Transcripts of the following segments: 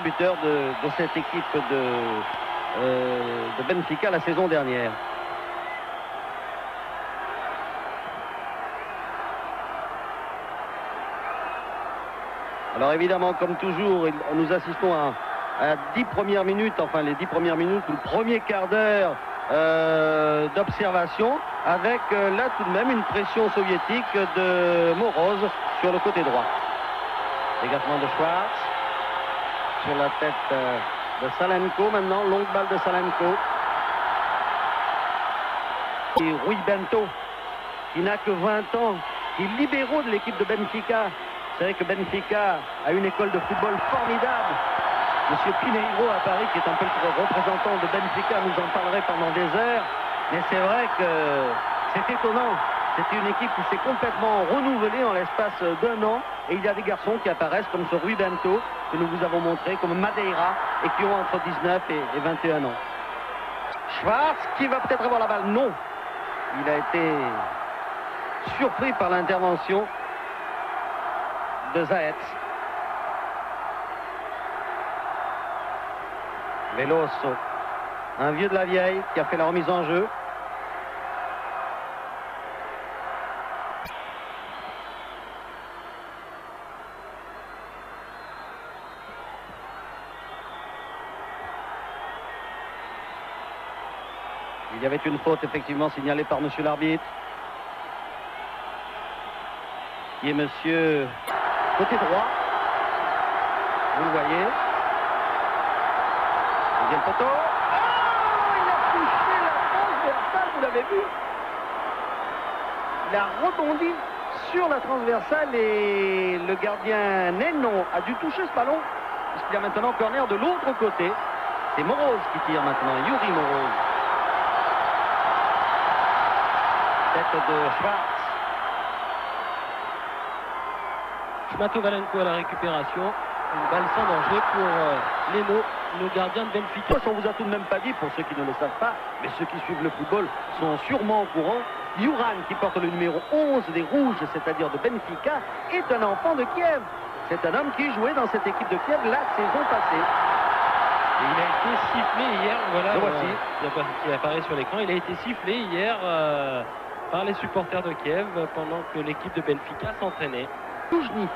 buteur de cette équipe de Benfica la saison dernière. Alors évidemment, comme toujours, nous assistons à 10 premières minutes, enfin les 10 premières minutes, ou le premier quart d'heure d'observation, avec là tout de même une pression soviétique de Moroz sur le côté droit. Dégagement de Schwartz sur la tête de Salenko maintenant, longue balle de Salenko. Et Rui Bento, qui n'a que 20 ans, qui est libéraux de l'équipe de Benfica. Vous savez que Benfica a une école de football formidable. Monsieur Pineiro à Paris, qui est un peu le représentant de Benfica, nous en parlerait pendant des heures. Mais c'est vrai que c'est étonnant. C'est une équipe qui s'est complètement renouvelée en l'espace d'1 an. Et il y a des garçons qui apparaissent comme ce Rui Bento, que nous vous avons montré, comme Madeira, et qui ont entre 19 et 21 ans. Schwartz, qui va peut-être avoir la balle. Non. Il a été surpris par l'intervention de Zayet. Veloso, un vieux de la vieille qui a fait la remise en jeu. Il y avait une faute effectivement signalée par monsieur l'arbitre, qui est monsieur côté droit, vous le voyez. Deuxième poteau. Oh, il a touché la transversale, vous l'avez vu. Il a rebondi sur la transversale et le gardien Nenon a dû toucher ce ballon, puisqu'il y a maintenant corner de l'autre côté. C'est Moroz qui tire maintenant, Yuri Moroz. Tête de Schwartz. Schmatovalenko à la récupération. Une balle sans danger pour Leno, le gardien de Benfica. On vous a tout de même pas dit, pour ceux qui ne le savent pas, mais ceux qui suivent le football sont sûrement au courant. Juran, qui porte le numéro 11 des Rouges, c'est-à-dire de Benfica, est un enfant de Kiev. C'est un homme qui jouait dans cette équipe de Kiev la saison passée. Et il a été sifflé hier, voilà, le voici. Il apparaît sur l'écran. Il a été sifflé hier par les supporters de Kiev pendant que l'équipe de Benfica s'entraînait. Toujny.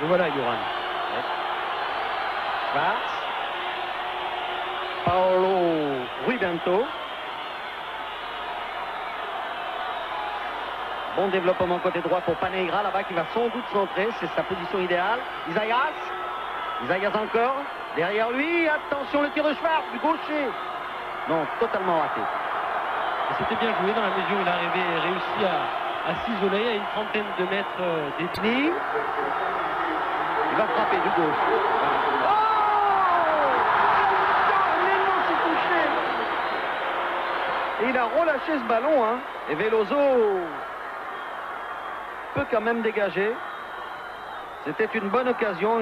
Et voilà Juran. Schwartz. Paolo Rui Bento. Bon développement côté droit pour Paneira là-bas qui va sans doute centrer. C'est sa position idéale. Isaias encore. Derrière lui, attention le tir de Schwartz du gaucher. Non, totalement raté. Et c'était bien joué dans la mesure où il a réussi à s'isoler à une trentaine de mètres d'Ethnie. Il va frapper du gauche. Oh! Nenon s'est touché. Et il a relâché ce ballon, hein. Et Veloso peut quand même dégager. C'était une bonne occasion,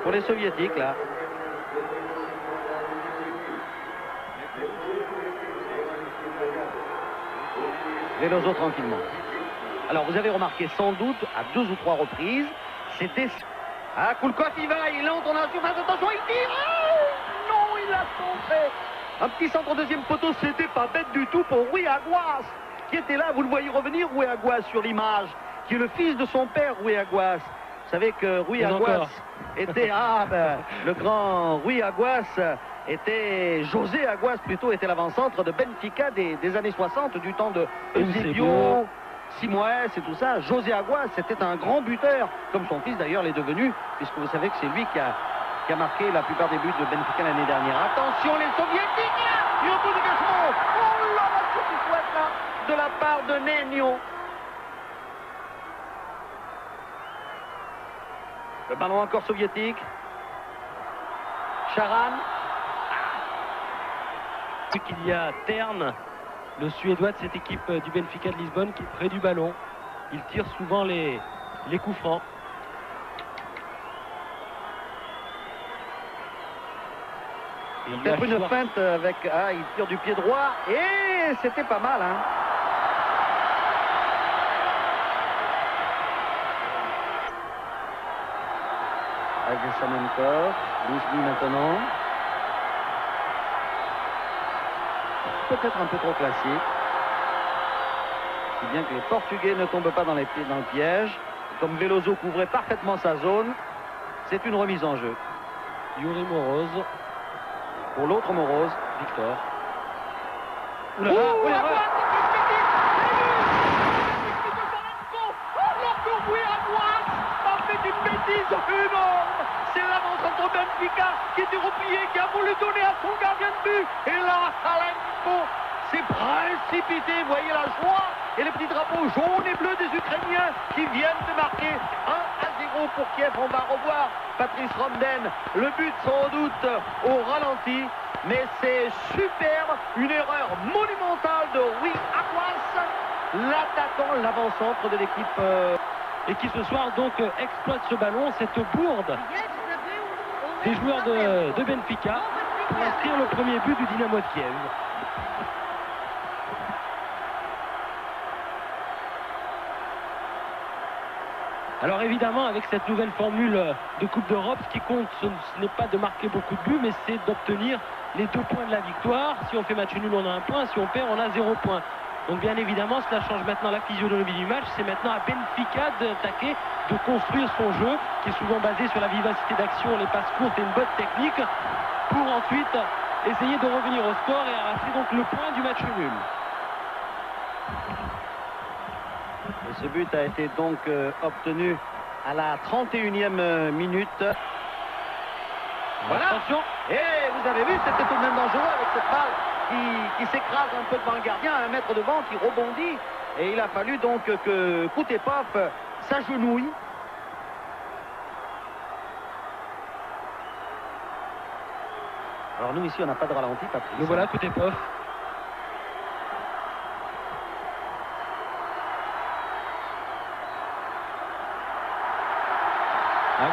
pour les soviétiques là. Veloso tranquillement. Alors vous avez remarqué sans doute à 2 ou 3 reprises, c'était... Ah, Koulkov il va, il entre dans la surface, attention, il tire. Oh non, il a centré. Un petit centre au deuxième poteau, c'était pas bête du tout pour Rui Aguas, qui était là, vous le voyez revenir, Rui Aguas sur l'image, qui est le fils de son père, Rui Aguas. Vous savez que Rui Aguas était... le grand Rui Aguas était... José Aguas plutôt était l'avant-centre de Benfica des années 60, du temps de Eusebio, Simoes et tout ça. José Aguas, c'était un grand buteur, comme son fils d'ailleurs l'est devenu, puisque vous savez que c'est lui qui a marqué la plupart des buts de Benfica l'année dernière. Attention les soviétiques là, il y a un coup de dégagement. Oh là là, ce qui souhaite là, de la part de Nenon. Le ballon encore soviétique. Charan. Qu'il y a Tern, le Suédois de cette équipe du Benfica de Lisbonne, qui est près du ballon. Il tire souvent les coups francs. Peut-être une feinte avec... Ah, il tire du pied droit. Et c'était pas mal, hein. Ageshamenkov, Louzmi maintenant. Peut-être un peu trop classique. Si bien que les Portugais ne tombent pas dans le piège. Comme Veloso couvrait parfaitement sa zone, c'est une remise en jeu. Yuri Moroz. Pour l'autre Moroz, Victor. Oula, c'est l'avant-centre Benfica qui était replié, qui a voulu donner à son gardien de but. Et là, Salenko s'est précipité. Vous voyez la joie et le petit drapeau jaune et bleu des Ukrainiens qui viennent de marquer 1-0 pour Kiev. On va revoir Patrice Romden. Le but sans doute au ralenti. Mais c'est superbe. Une erreur monumentale de Rui Aquas, l'attaquant, l'avant-centre de l'équipe. Et qui ce soir donc exploite ce ballon, cette bourde des joueurs de Benfica pour inscrire le premier but du Dynamo de Kiev. Alors évidemment, avec cette nouvelle formule de Coupe d'Europe, ce qui compte, ce n'est pas de marquer beaucoup de buts, mais c'est d'obtenir les 2 points de la victoire. Si on fait match nul, on a 1 point. Si on perd, on a 0 point. Donc bien évidemment, cela change maintenant la physionomie du match. C'est maintenant à Benfica d'attaquer, de construire son jeu, qui est souvent basé sur la vivacité d'action, les passes courtes et une bonne technique, pour ensuite essayer de revenir au score et arracher donc le point du match nul. Et ce but a été donc obtenu à la 31e minute. Voilà. Attention. Et vous avez vu, c'était tout de même dangereux avec cette balle qui s'écrase un peu devant le gardien, à 1 mètre devant, qui rebondit. Et il a fallu donc que Koutepov s'agenouille. Alors nous ici on n'a pas de ralenti, Patrice. Nous voilà, Koutepov.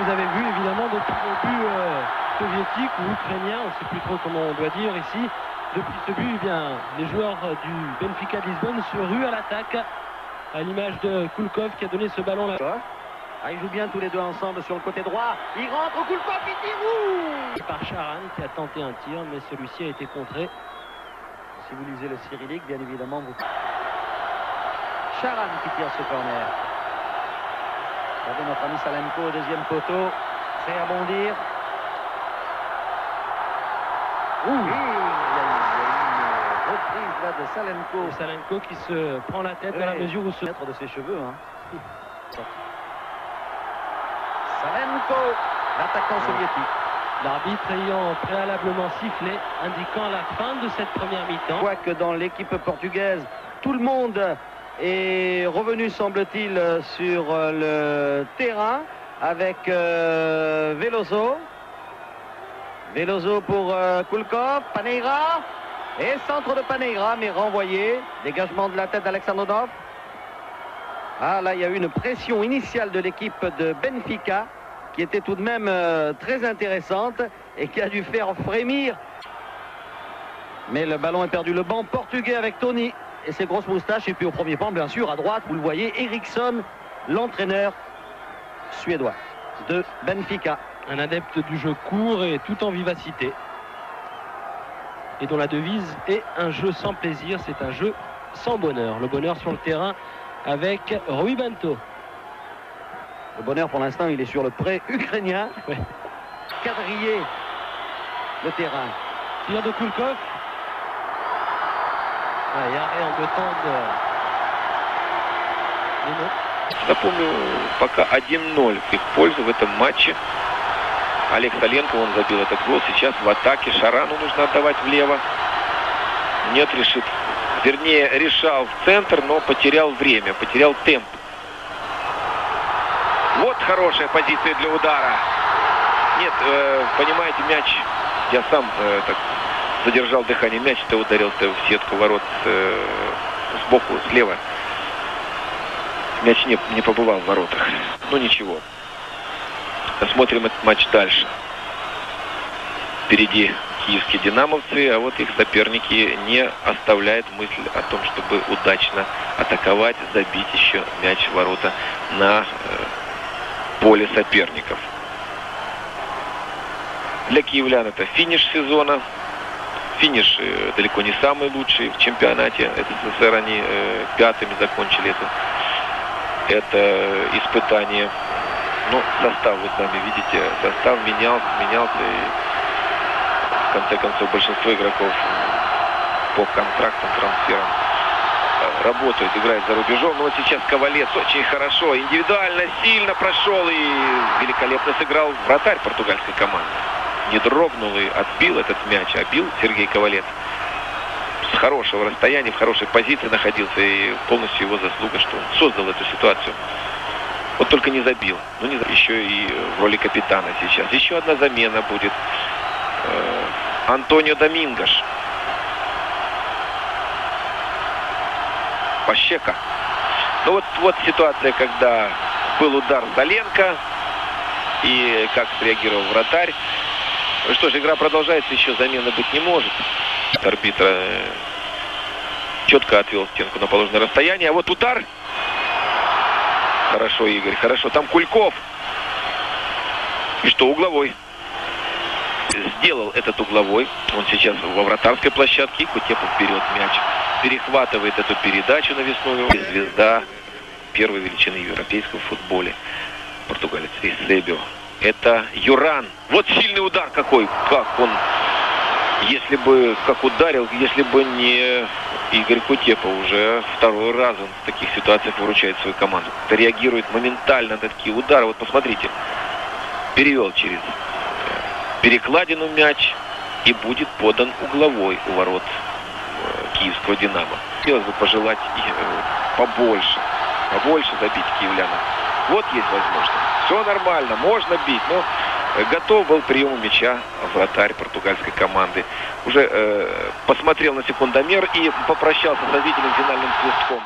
Vous avez vu évidemment depuis le but soviétique ou ukrainien, on ne sait plus trop comment on doit dire ici. Depuis ce but, eh bien, les joueurs du Benfica de Lisbonne se ruent à l'attaque, à l'image de Kulkov qui a donné ce ballon là. Ah, ils jouent bien tous les deux ensemble sur le côté droit. Il rentre, Kulkov, il tire. Par Charan qui a tenté un tir, mais celui-ci a été contré. Si vous lisez le cyrillique, bien évidemment, vous... Charan qui tire ce corner. Regardez notre ami Salenko au 2e poteau. Prêt à bondir. Oui, il y a une reprise là de Salenko. Salenko qui se prend la tête dans la mesure où se mettre de ses cheveux. Hein. Salenko, l'attaquant soviétique. L'arbitre ayant préalablement sifflé, indiquant la fin de cette première mi-temps. Quoique dans l'équipe portugaise, tout le monde est revenu, semble-t-il, sur le terrain avec Veloso. Veloso pour Kulkov, Paneira. Et centre de Paneira, mais renvoyé. Dégagement de la tête d'Alexandrov. Ah, là, il y a eu une pression initiale de l'équipe de Benfica qui était tout de même très intéressante et qui a dû faire frémir. Mais le ballon est perdu. Le banc portugais avec Tony et ses grosses moustaches. Et puis au premier plan, bien sûr, à droite, vous le voyez, Eriksson, l'entraîneur suédois de Benfica. Un adepte du jeu court et tout en vivacité. Et dont la devise est un jeu sans plaisir, c'est un jeu sans bonheur. Le bonheur sur le terrain avec Rui Bento. Le bonheur pour l'instant, il est sur le pré ukrainien. Ouais. Quadriller le terrain. Tir de Kulkov. И арен de temps de... Напомню, пока 1-0 в их пользу в этом матче. Олег Соленко, он забил этот гол. Сейчас в атаке Шарану нужно отдавать влево. Нет, решит. Вернее, решал в центр, но потерял время, потерял темп. Вот хорошая позиция для удара. Нет, понимаете, мяч, я сам так задержал дыхание. Мяч-то ударился в сетку ворот сбоку, слева. Мяч не побывал в воротах. Ну ничего. Смотрим этот матч дальше. Впереди киевские динамовцы, а вот их соперники не оставляют мысль о том, чтобы удачно атаковать, забить еще мяч в ворота на поле соперников. Для киевлян это финиш сезона. Финиш далеко не самый лучший в чемпионате СССР. Они пятыми закончили это испытание. Ну, состав, вы сами видите, состав менялся. И в конце концов большинство игроков по контрактам, трансферам работают, играют за рубежом. Но вот сейчас Ковалец очень хорошо, индивидуально, сильно прошел и великолепно сыграл вратарь португальской команды. Не дрогнул и отбил этот мяч. Отбил Сергей Ковалец. С хорошего расстояния, в хорошей позиции находился. И полностью его заслуга, что он создал эту ситуацию. Вот только не забил. Ну, не забил. Еще и в роли капитана сейчас. Еще одна замена будет. Антонио Домингош. Пащека. Ну вот ситуация, когда был удар Заленко. И как среагировал вратарь. Ну что ж, игра продолжается, еще замены быть не может. Арбитр четко отвел стенку на положенное расстояние. А вот удар. Хорошо, Игорь, хорошо. Там Кульков. И что, угловой. Сделал этот угловой. Он сейчас во вратарской площадке. Кутепов берет мяч. Перехватывает эту передачу навесную. Звезда первой величины в европейском футболе. Португалец Эйсебио. Это Юран. Вот сильный удар какой. Как он, если бы, как ударил, если бы не Игорь Кутепов, уже второй раз он в таких ситуациях выручает свою команду. Реагирует моментально на такие удары. Вот посмотрите. Перевел через перекладину мяч и будет подан угловой у ворот киевского «Динамо». Хотелось бы пожелать побольше забить киевлянам. Вот есть возможность. Все нормально, можно бить, но готов был к приему мяча вратарь португальской команды. Уже посмотрел на секундомер и попрощался с зрителем финальным свистком.